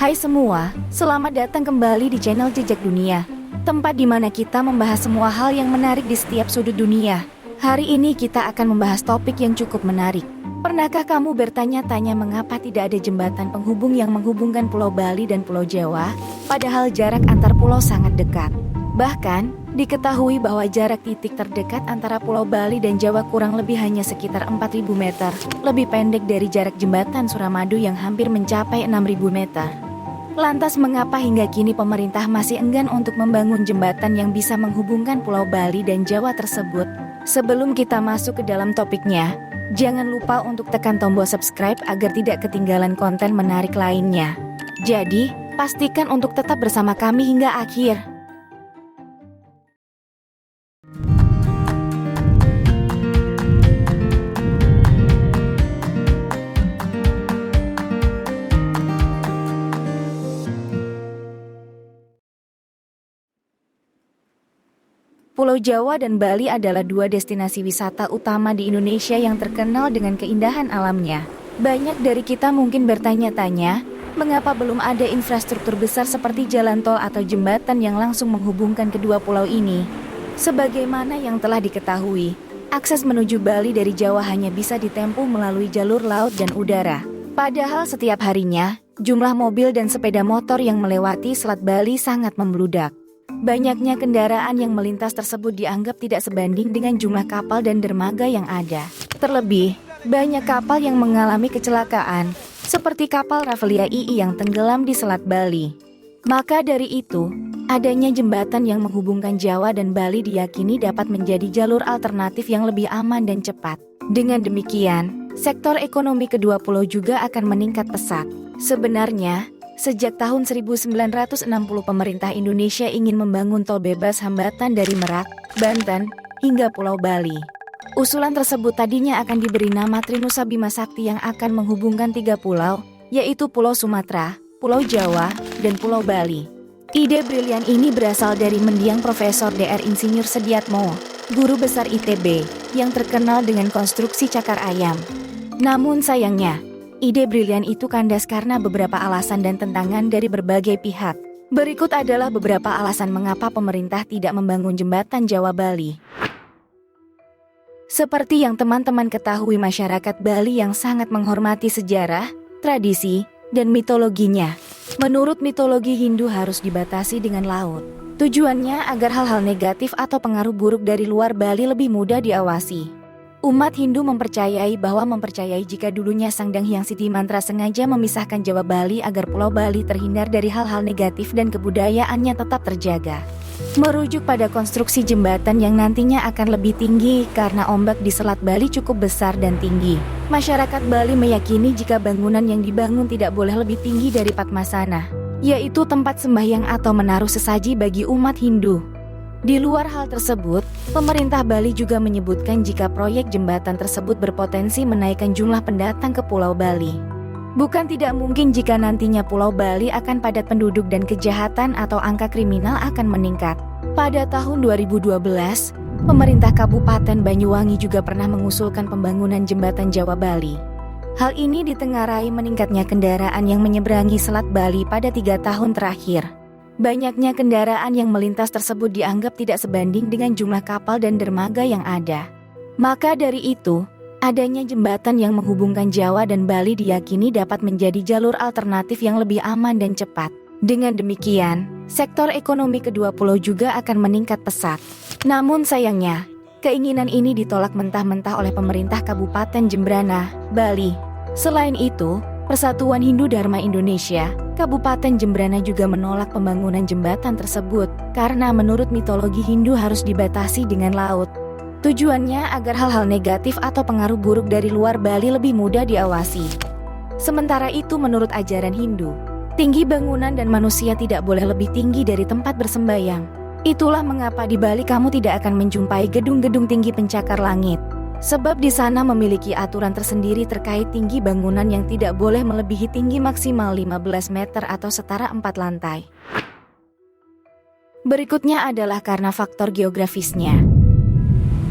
Hai semua, selamat datang kembali di channel Jejak Dunia, tempat di mana kita membahas semua hal yang menarik di setiap sudut dunia. Hari ini kita akan membahas topik yang cukup menarik. Pernahkah kamu bertanya-tanya mengapa tidak ada jembatan penghubung yang menghubungkan Pulau Bali dan Pulau Jawa, padahal jarak antar pulau sangat dekat? Bahkan, diketahui bahwa jarak titik terdekat antara Pulau Bali dan Jawa kurang lebih hanya sekitar 4.000 meter, lebih pendek dari jarak jembatan Suramadu yang hampir mencapai 6.000 meter. Lantas mengapa hingga kini pemerintah masih enggan untuk membangun jembatan yang bisa menghubungkan Pulau Bali dan Jawa tersebut? Sebelum kita masuk ke dalam topiknya, jangan lupa untuk tekan tombol subscribe agar tidak ketinggalan konten menarik lainnya. Jadi, pastikan untuk tetap bersama kami hingga akhir. Pulau Jawa dan Bali adalah dua destinasi wisata utama di Indonesia yang terkenal dengan keindahan alamnya. Banyak dari kita mungkin bertanya-tanya, mengapa belum ada infrastruktur besar seperti jalan tol atau jembatan yang langsung menghubungkan kedua pulau ini? Sebagaimana yang telah diketahui, akses menuju Bali dari Jawa hanya bisa ditempuh melalui jalur laut dan udara. Padahal setiap harinya, jumlah mobil dan sepeda motor yang melewati Selat Bali sangat membludak. Banyaknya kendaraan yang melintas tersebut dianggap tidak sebanding dengan jumlah kapal dan dermaga yang ada. Terlebih, banyak kapal yang mengalami kecelakaan, seperti kapal Rafflesia II yang tenggelam di Selat Bali. Maka dari itu, adanya jembatan yang menghubungkan Jawa dan Bali diyakini dapat menjadi jalur alternatif yang lebih aman dan cepat. Dengan demikian, sektor ekonomi kedua pulau juga akan meningkat pesat. Sebenarnya, sejak tahun 1960 pemerintah Indonesia ingin membangun tol bebas hambatan dari Merak, Banten, hingga Pulau Bali. Usulan tersebut tadinya akan diberi nama Trinusa Bima Sakti yang akan menghubungkan 3 pulau, yaitu Pulau Sumatera, Pulau Jawa, dan Pulau Bali. Ide brilian ini berasal dari mendiang Profesor Dr. Insinyur Sediatmo, guru besar ITB, yang terkenal dengan konstruksi cakar ayam. Namun sayangnya, ide brilian itu kandas karena beberapa alasan dan tentangan dari berbagai pihak. Berikut adalah beberapa alasan mengapa pemerintah tidak membangun jembatan Jawa-Bali. Seperti yang teman-teman ketahui, masyarakat Bali yang sangat menghormati sejarah, tradisi, dan mitologinya. Menurut mitologi Hindu harus dibatasi dengan laut. Tujuannya agar hal-hal negatif atau pengaruh buruk dari luar Bali lebih mudah diawasi. Umat Hindu mempercayai jika dulunya Sang Hyang Siddhi Mantra sengaja memisahkan Jawa Bali agar Pulau Bali terhindar dari hal-hal negatif dan kebudayaannya tetap terjaga. Merujuk pada konstruksi jembatan yang nantinya akan lebih tinggi karena ombak di Selat Bali cukup besar dan tinggi. Masyarakat Bali meyakini jika bangunan yang dibangun tidak boleh lebih tinggi dari Padmasana, yaitu tempat sembahyang atau menaruh sesaji bagi umat Hindu. Di luar hal tersebut, pemerintah Bali juga menyebutkan jika proyek jembatan tersebut berpotensi menaikkan jumlah pendatang ke Pulau Bali. Bukan tidak mungkin jika nantinya Pulau Bali akan padat penduduk dan kejahatan atau angka kriminal akan meningkat. Pada tahun 2012, pemerintah Kabupaten Banyuwangi juga pernah mengusulkan pembangunan jembatan Jawa Bali. Hal ini ditengarai meningkatnya kendaraan yang menyeberangi Selat Bali pada 3 tahun terakhir. Banyaknya kendaraan yang melintas tersebut dianggap tidak sebanding dengan jumlah kapal dan dermaga yang ada. Maka dari itu, adanya jembatan yang menghubungkan Jawa dan Bali diyakini dapat menjadi jalur alternatif yang lebih aman dan cepat. Dengan demikian, sektor ekonomi kedua pulau juga akan meningkat pesat. Namun sayangnya, keinginan ini ditolak mentah-mentah oleh pemerintah Kabupaten Jembrana, Bali. Selain itu, Persatuan Hindu Dharma Indonesia, Kabupaten Jembrana juga menolak pembangunan jembatan tersebut karena menurut mitologi Hindu harus dibatasi dengan laut. Tujuannya agar hal-hal negatif atau pengaruh buruk dari luar Bali lebih mudah diawasi. Sementara itu menurut ajaran Hindu, tinggi bangunan dan manusia tidak boleh lebih tinggi dari tempat bersembayang. Itulah mengapa di Bali kamu tidak akan menjumpai gedung-gedung tinggi pencakar langit. Sebab di sana memiliki aturan tersendiri terkait tinggi bangunan yang tidak boleh melebihi tinggi maksimal 15 meter atau setara 4 lantai. Berikutnya adalah karena faktor geografisnya.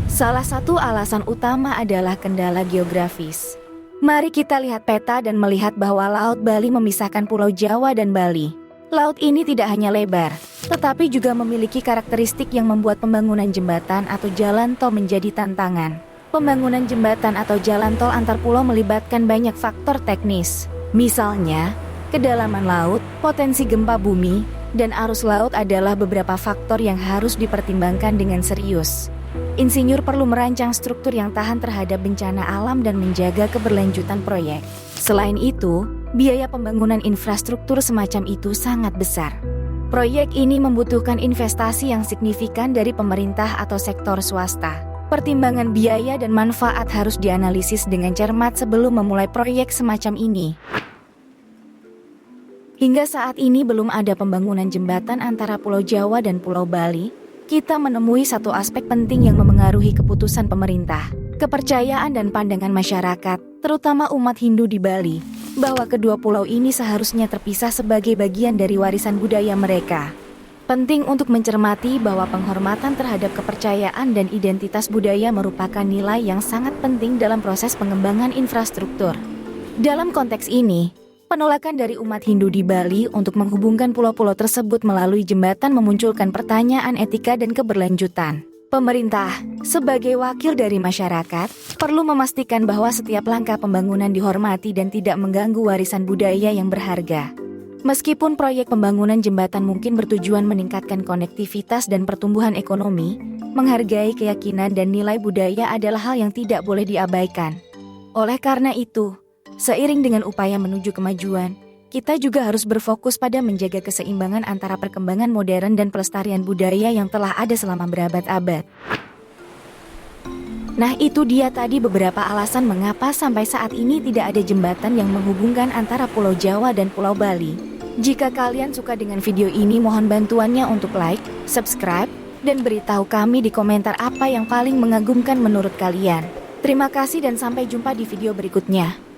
Salah satu alasan utama adalah kendala geografis. Mari kita lihat peta dan melihat bahwa Laut Bali memisahkan Pulau Jawa dan Bali. Laut ini tidak hanya lebar, tetapi juga memiliki karakteristik yang membuat pembangunan jembatan atau jalan tol menjadi tantangan. Pembangunan jembatan atau jalan tol antar pulau melibatkan banyak faktor teknis. Misalnya, kedalaman laut, potensi gempa bumi, dan arus laut adalah beberapa faktor yang harus dipertimbangkan dengan serius. Insinyur perlu merancang struktur yang tahan terhadap bencana alam dan menjaga keberlanjutan proyek. Selain itu, biaya pembangunan infrastruktur semacam itu sangat besar. Proyek ini membutuhkan investasi yang signifikan dari pemerintah atau sektor swasta. Pertimbangan biaya dan manfaat harus dianalisis dengan cermat sebelum memulai proyek semacam ini. Hingga saat ini belum ada pembangunan jembatan antara Pulau Jawa dan Pulau Bali. Kita menemui satu aspek penting yang memengaruhi keputusan pemerintah, kepercayaan dan pandangan masyarakat, terutama umat Hindu di Bali, bahwa kedua pulau ini seharusnya terpisah sebagai bagian dari warisan budaya mereka. Penting untuk mencermati bahwa penghormatan terhadap kepercayaan dan identitas budaya merupakan nilai yang sangat penting dalam proses pengembangan infrastruktur. Dalam konteks ini, penolakan dari umat Hindu di Bali untuk menghubungkan pulau-pulau tersebut melalui jembatan memunculkan pertanyaan etika dan keberlanjutan. Pemerintah, sebagai wakil dari masyarakat, perlu memastikan bahwa setiap langkah pembangunan dihormati dan tidak mengganggu warisan budaya yang berharga. Meskipun proyek pembangunan jembatan mungkin bertujuan meningkatkan konektivitas dan pertumbuhan ekonomi, menghargai keyakinan dan nilai budaya adalah hal yang tidak boleh diabaikan. Oleh karena itu, seiring dengan upaya menuju kemajuan, kita juga harus berfokus pada menjaga keseimbangan antara perkembangan modern dan pelestarian budaya yang telah ada selama berabad-abad. Nah, itu dia tadi beberapa alasan mengapa sampai saat ini tidak ada jembatan yang menghubungkan antara Pulau Jawa dan Pulau Bali. Jika kalian suka dengan video ini, mohon bantuannya untuk like, subscribe, dan beritahu kami di komentar apa yang paling mengagumkan menurut kalian. Terima kasih dan sampai jumpa di video berikutnya.